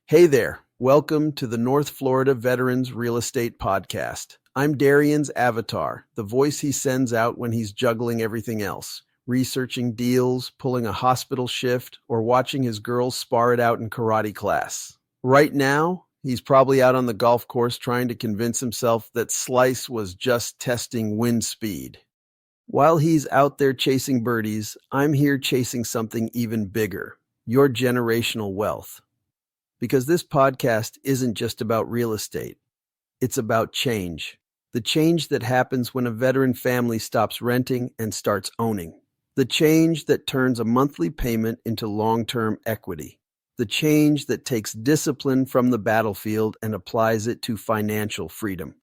Hey there. Welcome to the North Florida Veterans Real Estate Podcast. I'm Darian's avatar, the voice he sends out when he's juggling everything else, researching deals, pulling a hospital shift, or watching his girls spar it out in karate class. Right now, he's probably out on the golf course trying to convince himself that Slice was just testing wind speed. While he's out there chasing birdies, I'm here chasing something even bigger, your generational wealth. Because this podcast isn't just about real estate. It's about change. The change that happens when a veteran family stops renting and starts owning. The change that turns a monthly payment into long-term equity. The change that takes discipline from the battlefield and applies it to financial freedom.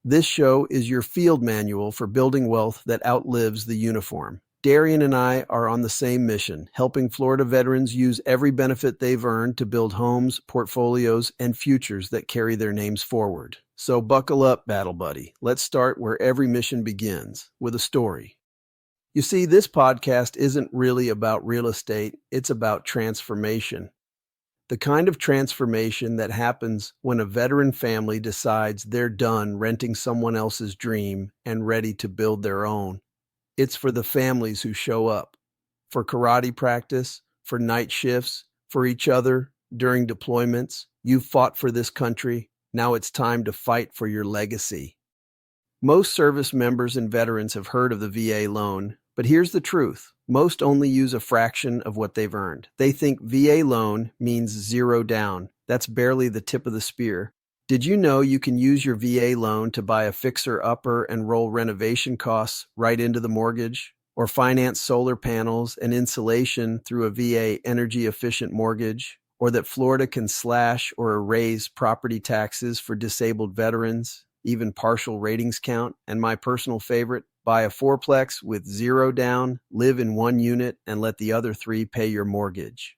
This show is your field manual for building wealth that outlives the uniform. Darian and I are on the same mission, helping Florida veterans use every benefit they've earned to build homes, portfolios, and futures that carry their names forward. So buckle up, Battle Buddy. Let's start where every mission begins, with a story. You see, this podcast isn't really about real estate, it's about transformation. The kind of transformation that happens when a veteran family decides they're done renting someone else's dream and ready to build their own. It's for the families who show up, for karate practice, for night shifts, for each other during deployments. You've fought for this country. Now it's time to fight for your legacy. Most service members and veterans have heard of the VA loan, but here's the truth. Most only use a fraction of what they've earned. They think VA loan means zero down. That's barely the tip of the spear. Did you know you can use your VA loan to buy a fixer-upper and roll renovation costs right into the mortgage? Or finance solar panels and insulation through a VA energy-efficient mortgage? Or that Florida can slash or erase property taxes for disabled veterans, even partial ratings count, and my personal favorite, buy a fourplex with zero down, live in one unit, and let the other three pay your mortgage.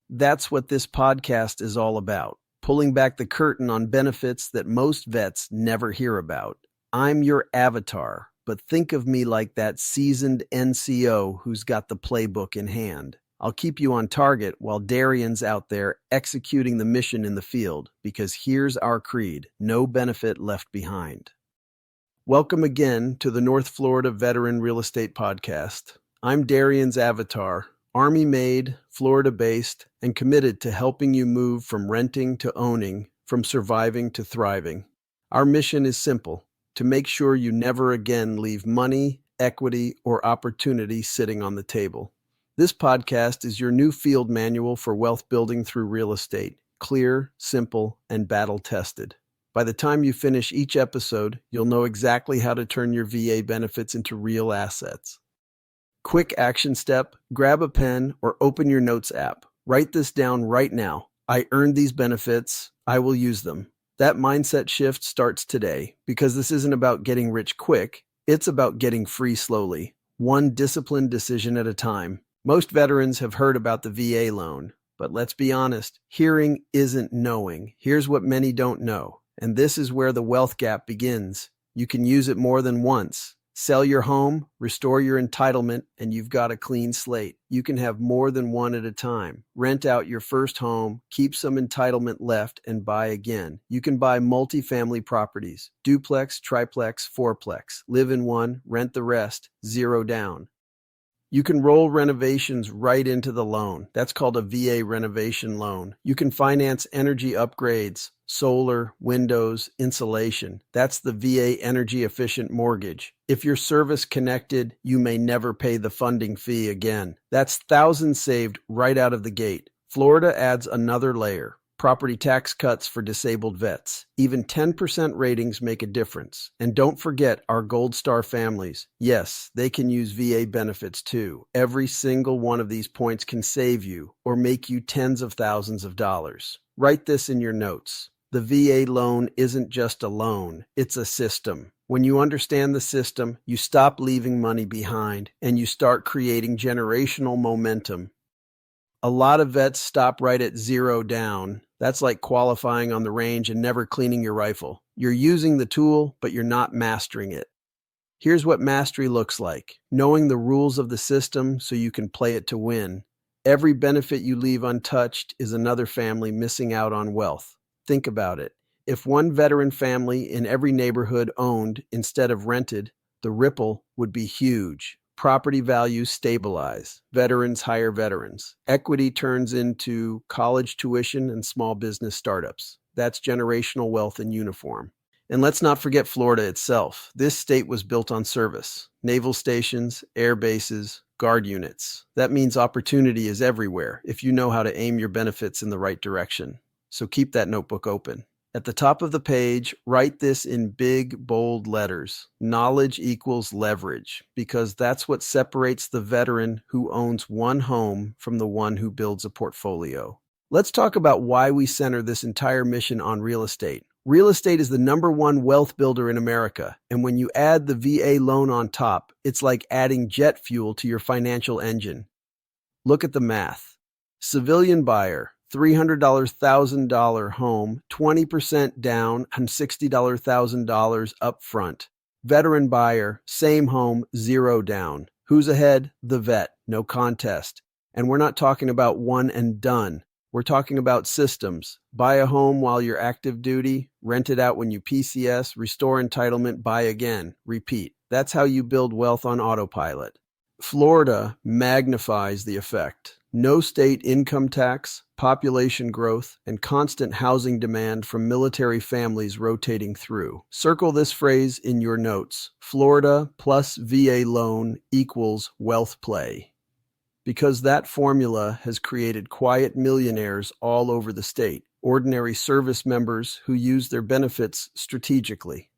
That's what this podcast is all about. Pulling back the curtain on benefits that most vets never hear about. I'm your avatar, but think of me like that seasoned NCO who's got the playbook in hand. I'll keep you on target while Darian's out there executing the mission in the field, because here's our creed: no benefit left behind. Welcome again to the North Florida Veteran Real Estate Podcast. I'm Darian's avatar, Army-made, Florida-based, and committed to helping you move from renting to owning, from surviving to thriving. Our mission is simple: to make sure you never again leave money, equity, or opportunity sitting on the table. This podcast is your new field manual for wealth building through real estate. Clear, simple, and battle-tested. By the time you finish each episode, you'll know exactly how to turn your VA benefits into real assets. Quick action step: grab a pen or open your notes app. Write this down right now. I earned these benefits. I will use them. That mindset shift starts today, because this isn't about getting rich quick. It's about getting free slowly, one disciplined decision at a time. Most veterans have heard about the VA loan, but let's be honest, hearing isn't knowing. Here's what many don't know, and this is where the wealth gap begins. You can use it more than once. Sell your home, restore your entitlement, and you've got a clean slate. You can have more than one at a time. Rent out your first home, keep some entitlement left, and buy again. You can buy multifamily properties: duplex, triplex, fourplex. Live in one, rent the rest, zero down. You can roll renovations right into the loan. That's called a VA renovation loan. You can finance energy upgrades, solar, windows, insulation. That's the VA energy efficient mortgage. If you're service connected, you may never pay the funding fee again. That's thousands saved right out of the gate. Florida adds another layer: property tax cuts for disabled vets. Even 10% ratings make a difference. And don't forget our Gold Star families. Yes, they can use VA benefits too. Every single one of these points can save you or make you tens of thousands of dollars. Write this in your notes: the VA loan isn't just a loan, it's a system. When you understand the system, you stop leaving money behind and you start creating generational momentum. A lot of vets stop right at zero down. That's like qualifying on the range and never cleaning your rifle. You're using the tool, but you're not mastering it. Here's what mastery looks like: knowing the rules of the system so you can play it to win. Every benefit you leave untouched is another family missing out on wealth. Think about it. If one veteran family in every neighborhood owned instead of rented, the ripple would be huge. Property values stabilize. Veterans hire veterans. Equity turns into college tuition and small business startups. That's generational wealth in uniform. And let's not forget Florida itself. This state was built on service. Naval stations, air bases, guard units. That means opportunity is everywhere if you know how to aim your benefits in the right direction. So keep that notebook open. At the top of the page, write this in big, bold letters. Knowledge equals leverage, because that's what separates the veteran who owns one home from the one who builds a portfolio. Let's talk about why we center this entire mission on real estate. Real estate is the #1 wealth builder in America, and when you add the VA loan on top, it's like adding jet fuel to your financial engine. Look at the math. Civilian buyer, $300,000 home, 20% down and $60,000 up front. Veteran buyer, same home, 0 down. Who's ahead? The vet, no contest. And we're not talking about one and done. We're talking about systems. Buy a home while you're active duty, rent it out when you PCS, restore entitlement, buy again, repeat. That's how you build wealth on autopilot. Florida magnifies the effect. No state income tax, population growth, and constant housing demand from military families rotating through. Circle this phrase in your notes. Florida plus VA loan equals wealth play. Because that formula has created quiet millionaires all over the state, ordinary service members who use their benefits strategically.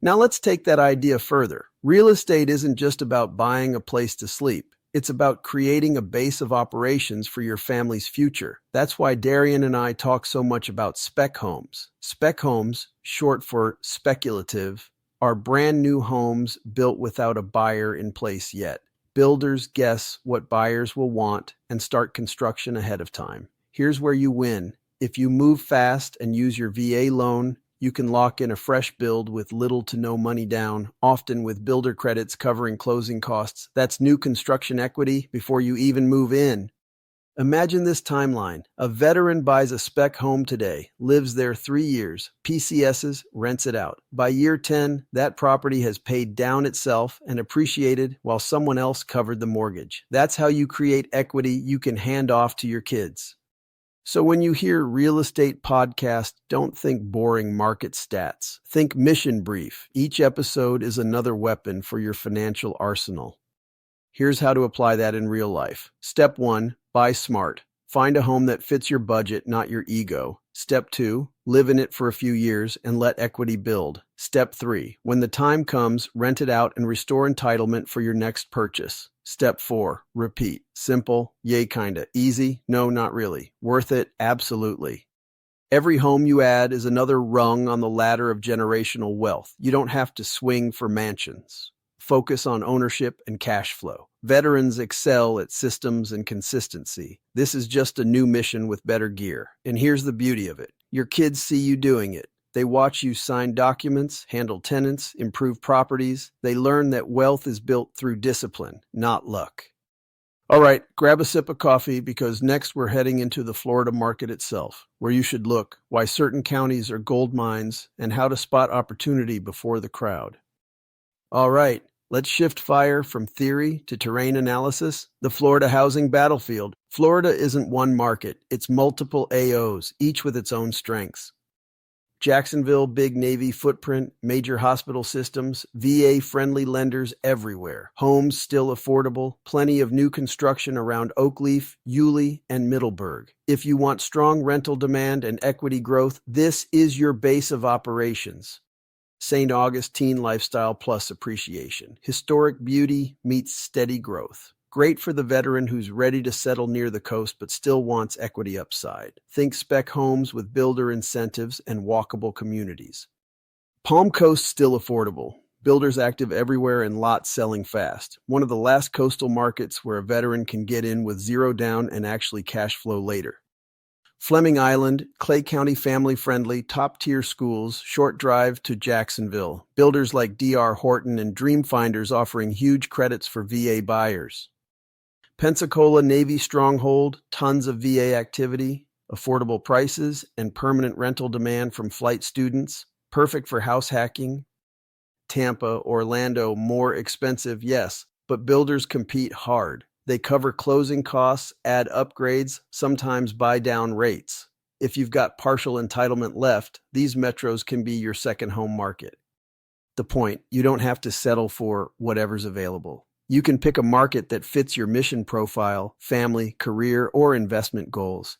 Now let's take that idea further. Real estate isn't just about buying a place to sleep. It's about creating a base of operations for your family's future. That's why Darian and I talk so much about spec homes. Spec homes, short for speculative, are brand new homes built without a buyer in place yet. Builders guess what buyers will want and start construction ahead of time. Here's where you win. If you move fast and use your VA loan, you can lock in a fresh build with little to no money down, often with builder credits covering closing costs. That's new construction equity before you even move in. Imagine this timeline. A veteran buys a spec home today, lives there 3 years, PCSs, rents it out. By year 10, that property has paid down itself and appreciated while someone else covered the mortgage. That's how you create equity you can hand off to your kids. So when you hear real estate podcast, don't think boring market stats. Think mission brief. Each episode is another weapon for your financial arsenal. Here's how to apply that in real life. Step 1, buy smart. Find a home that fits your budget, not your ego. Step 2, live in it for a few years and let equity build. Step 3, when the time comes, rent it out and restore entitlement for your next purchase. Step 4, repeat. Simple, yay kinda. Easy, no, not really. Worth it, absolutely. Every home you add is another rung on the ladder of generational wealth. You don't have to swing for mansions. Focus on ownership and cash flow. Veterans excel at systems and consistency. This is just a new mission with better gear. And here's the beauty of it. Your kids see you doing it. They watch you sign documents, handle tenants, improve properties. They learn that wealth is built through discipline, not luck. All right, grab a sip of coffee because next we're heading into the Florida market itself, where you should look, why certain counties are gold mines, and how to spot opportunity before the crowd. All right, let's shift fire from theory to terrain analysis. The Florida housing battlefield. Florida isn't one market, it's multiple AOs, each with its own strengths. Jacksonville, big Navy footprint, major hospital systems, VA-friendly lenders everywhere. Homes still affordable, plenty of new construction around Oakleaf, Yulee, and Middleburg. If you want strong rental demand and equity growth, this is your base of operations. St. Augustine lifestyle plus appreciation. Historic beauty meets steady growth. Great for the veteran who's ready to settle near the coast but still wants equity upside. Think spec homes with builder incentives and walkable communities. Palm Coast still affordable. Builders active everywhere and lots selling fast. One of the last coastal markets where a veteran can get in with 0 down and actually cash flow later. Fleming Island, Clay County family-friendly, top-tier schools, short drive to Jacksonville. Builders like D.R. Horton and Dream Finders offering huge credits for VA buyers. Pensacola Navy Stronghold, tons of VA activity, affordable prices, and permanent rental demand from flight students, perfect for house hacking. Tampa, Orlando, more expensive, yes, but builders compete hard. They cover closing costs, add upgrades, sometimes buy down rates. If you've got partial entitlement left, these metros can be your second home market. The point, you don't have to settle for whatever's available. You can pick a market that fits your mission profile, family, career, or investment goals.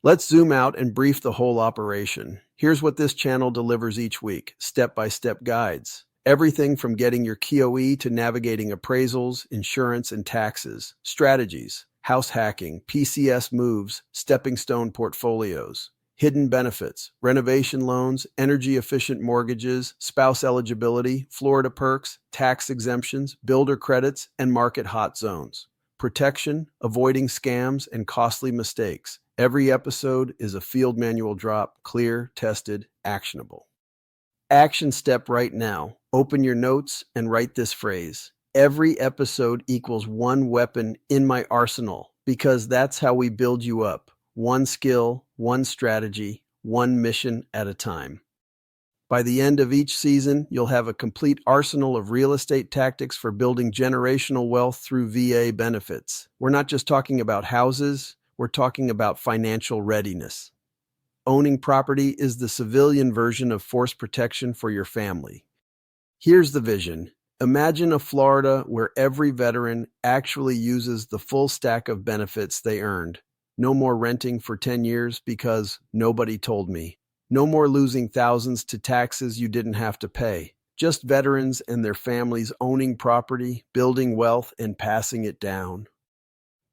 Let's zoom out and brief the whole operation. Here's what this channel delivers each week, step-by-step guides. Everything from getting your KOE to navigating appraisals, insurance, and taxes, strategies, house hacking, PCS moves, stepping stone portfolios, hidden benefits, renovation loans, energy-efficient mortgages, spouse eligibility, Florida perks, tax exemptions, builder credits, and market hot zones. Protection, avoiding scams, and costly mistakes. Every episode is a field manual drop, clear, tested, actionable. Action step right now. Open your notes and write this phrase. Every episode equals one weapon in my arsenal, because that's how we build you up. One skill, one strategy, one mission at a time. By the end of each season, you'll have a complete arsenal of real estate tactics for building generational wealth through VA benefits. We're not just talking about houses, we're talking about financial readiness. Owning property is the civilian version of force protection for your family. Here's the vision. Imagine a Florida where every veteran actually uses the full stack of benefits they earned. No more renting for 10 years because nobody told me. No more losing thousands to taxes you didn't have to pay. Just veterans and their families owning property, building wealth, and passing it down.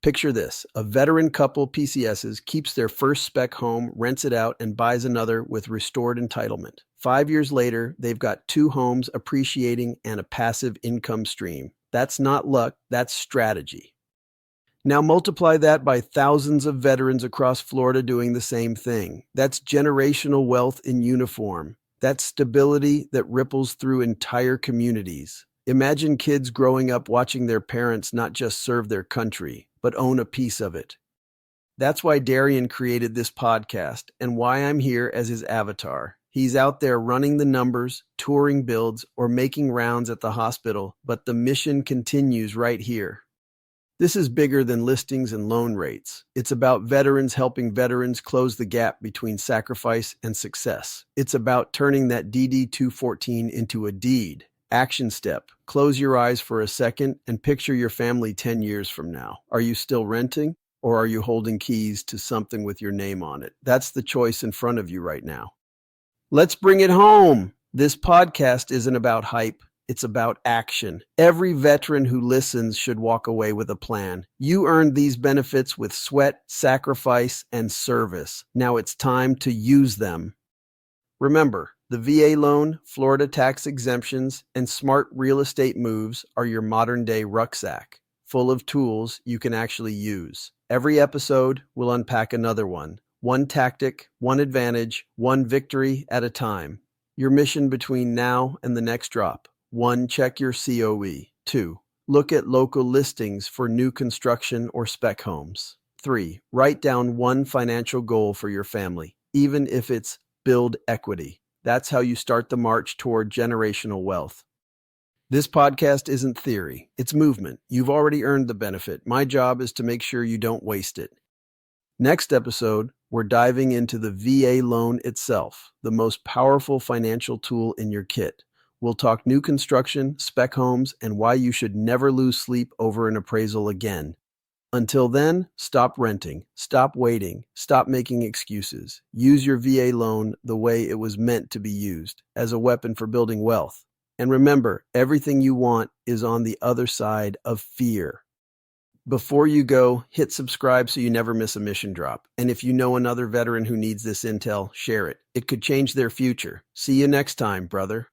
Picture this. A veteran couple, PCSs, keeps their first spec home, rents it out, and buys another with restored entitlement. 5 years later, they've got 2 homes appreciating and a passive income stream. That's not luck, that's strategy. Now multiply that by thousands of veterans across Florida doing the same thing. That's generational wealth in uniform. That's stability that ripples through entire communities. Imagine kids growing up watching their parents not just serve their country, but own a piece of it. That's why Darian created this podcast and why I'm here as his avatar. He's out there running the numbers, touring builds, or making rounds at the hospital, but the mission continues right here. This is bigger than listings and loan rates. It's about veterans helping veterans close the gap between sacrifice and success. It's about turning that DD 214 into a deed. Action step. Close your eyes for a second and picture your family 10 years from now. Are you still renting, or are you holding keys to something with your name on it? That's the choice in front of you right now. Let's bring it home. This podcast isn't about hype. It's about action. Every veteran who listens should walk away with a plan. You earned these benefits with sweat, sacrifice, and service. Now it's time to use them. Remember, the VA loan, Florida tax exemptions, and smart real estate moves are your modern-day rucksack, full of tools you can actually use. Every episode will unpack another one. One tactic, one advantage, one victory at a time. Your mission between now and the next drop. 1. Check your COE. 2. Look at local listings for new construction or spec homes. 3. Write down one financial goal for your family, even if it's build equity. That's how you start the march toward generational wealth. This podcast isn't theory, it's movement. You've already earned the benefit. My job is to make sure you don't waste it. Next episode, we're diving into the VA loan itself, the most powerful financial tool in your kit. We'll talk new construction, spec homes, and why you should never lose sleep over an appraisal again. Until then, stop renting, stop waiting, stop making excuses. Use your VA loan the way it was meant to be used, as a weapon for building wealth. And remember, everything you want is on the other side of fear. Before you go, hit subscribe so you never miss a mission drop. And if you know another veteran who needs this intel, share it. It could change their future. See you next time, brother.